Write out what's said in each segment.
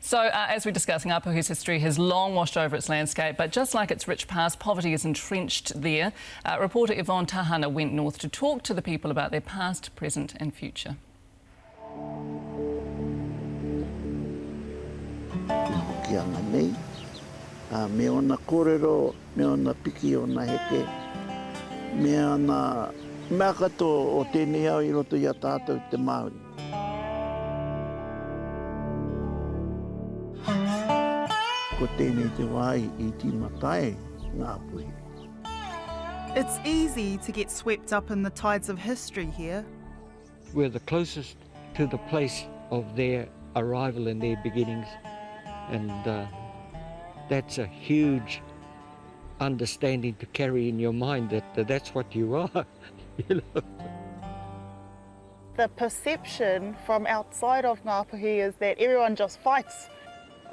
So, as we discuss, Ngapuhi's history has long washed over its landscape, but just like its rich past, poverty is entrenched there. Reporter Yvonne Tahana went north to talk to the people about their past, present and future. Hokianga nei, me ona kōrero, me ona piki ona heke, me ona mea katoa o tēnei au I roto I a tātou te Māori. Ko tēnei te wai I tīmatai Ngapuhi. It's easy to get swept up in the tides of history here. We're the closest to the place of their arrival and their beginnings, and that's a huge understanding to carry in your mind that that's what you are. You know? The perception from outside of Ngapuhi is that everyone just fights.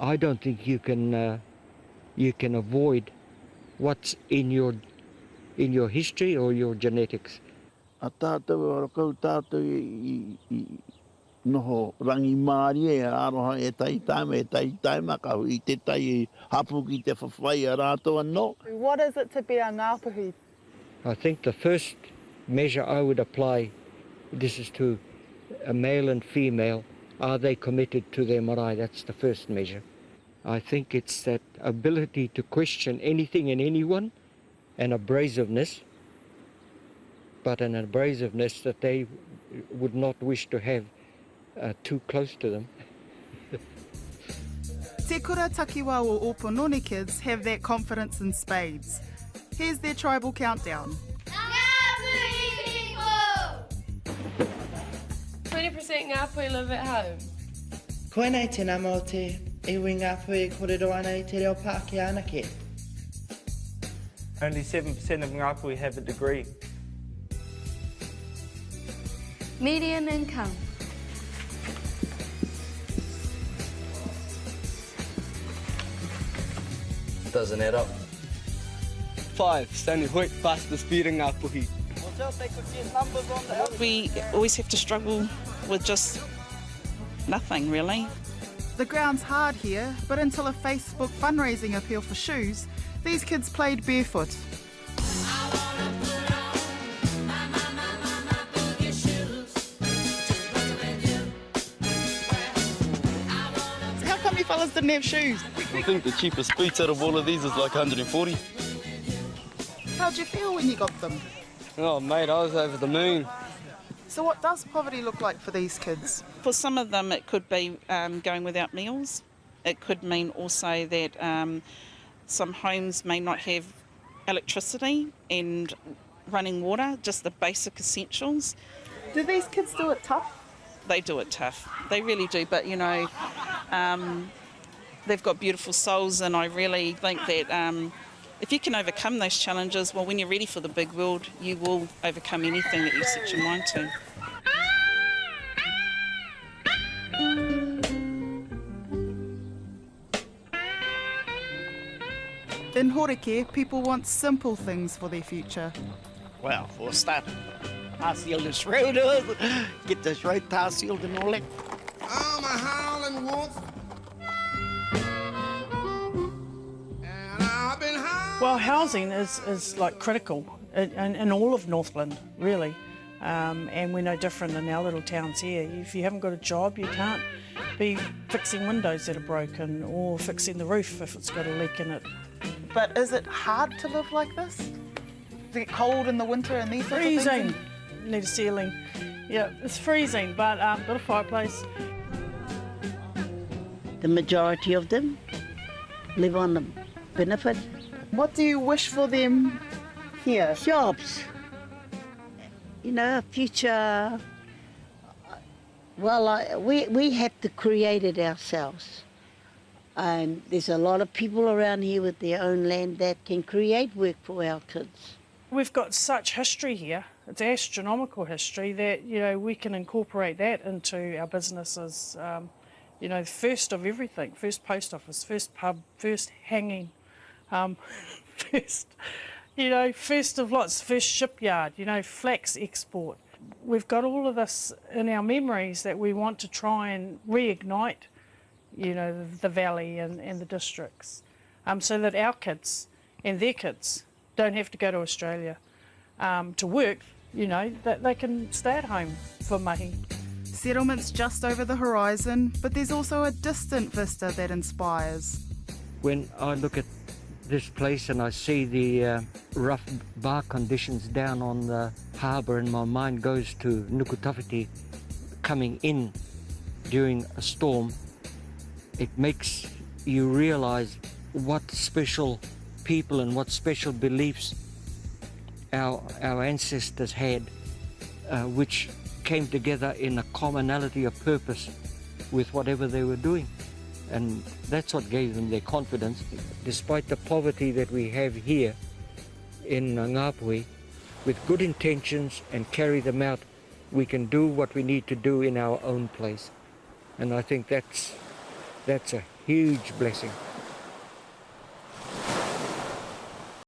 I don't think you can avoid what's in your history or your genetics. A tātou o rakau tātou I noho rangi Māori e aroha e tai makahu I te tai hapu ki te whawhai a rātou anō. What is it to be a Ngapuhi? I think the first measure I would apply, this is to a male and female, are they committed to their marae? That's the first measure. I think it's that ability to question anything and anyone, and abrasiveness, but an abrasiveness that they would not wish to have too close to them. Te kura takiwa o Oponone kids have that confidence in spades. Here's their tribal countdown. 20% Ngapuhi live at home. Koenei tēnā mō te iwi Ngapuhi kōrero ana I te reo Pākehā anake. Only 7% of Ngapuhi have a degree. Median income. Doesn't add up. 5. Standing Hoyt, fastest speed in Ngapuhi. We always have to struggle with just nothing, really. The ground's hard here, but until a Facebook fundraising appeal for shoes, these kids played barefoot. How come you fellas didn't have shoes? I think the cheapest boots out of all of these is like 140. How'd you feel when you got them? Oh mate, I was over the moon. So what does poverty look like for these kids? For some of them, it could be going without meals. It could mean also that some homes may not have electricity and running water, just the basic essentials. Do these kids do it tough? They do it tough. They really do, but you know, they've got beautiful souls, and I really think that if you can overcome those challenges, well, when you're ready for the big world, you will overcome anything that you set your mind to. In Horeke, people want simple things for their future. Well, for a start, tāsiel the schroeders, get the schroed tāsiel and all that. I'm a howling wolf. Well, housing is like critical in all of Northland, really. And we're no different in our little towns here. If you haven't got a job, you can't be fixing windows that are broken or fixing the roof if it's got a leak in it. But is it hard to live like this? To get cold in the winter and these sorts of things? Freezing. You need a ceiling. Yeah, it's freezing, but got a fireplace. The majority of them live on the benefit. What do you wish for them here? Jobs. You know, a future. Well, we have to create it ourselves. And there's a lot of people around here with their own land that can create work for our kids. We've got such history here. It's astronomical history that, you know, we can incorporate that into our businesses. You know, first of everything, first post office, first pub, first hanging, first, you know, first of lots, first shipyard, you know, flax export. We've got all of this in our memories that we want to try and reignite you know, the valley and the districts, so that our kids and their kids don't have to go to Australia to work, you know, that they can stay at home for mahi. Settlements just over the horizon, but there's also a distant vista that inspires. When I look at this place and I see the rough bar conditions down on the harbour, and my mind goes to Nukutawhiti coming in during a storm, it makes you realise what special people and what special beliefs our ancestors had, which came together in a commonality of purpose with whatever they were doing. And that's what gave them their confidence. Despite the poverty that we have here in Ngapuhi, with good intentions and carry them out, we can do what we need to do in our own place. And I think that's a huge blessing.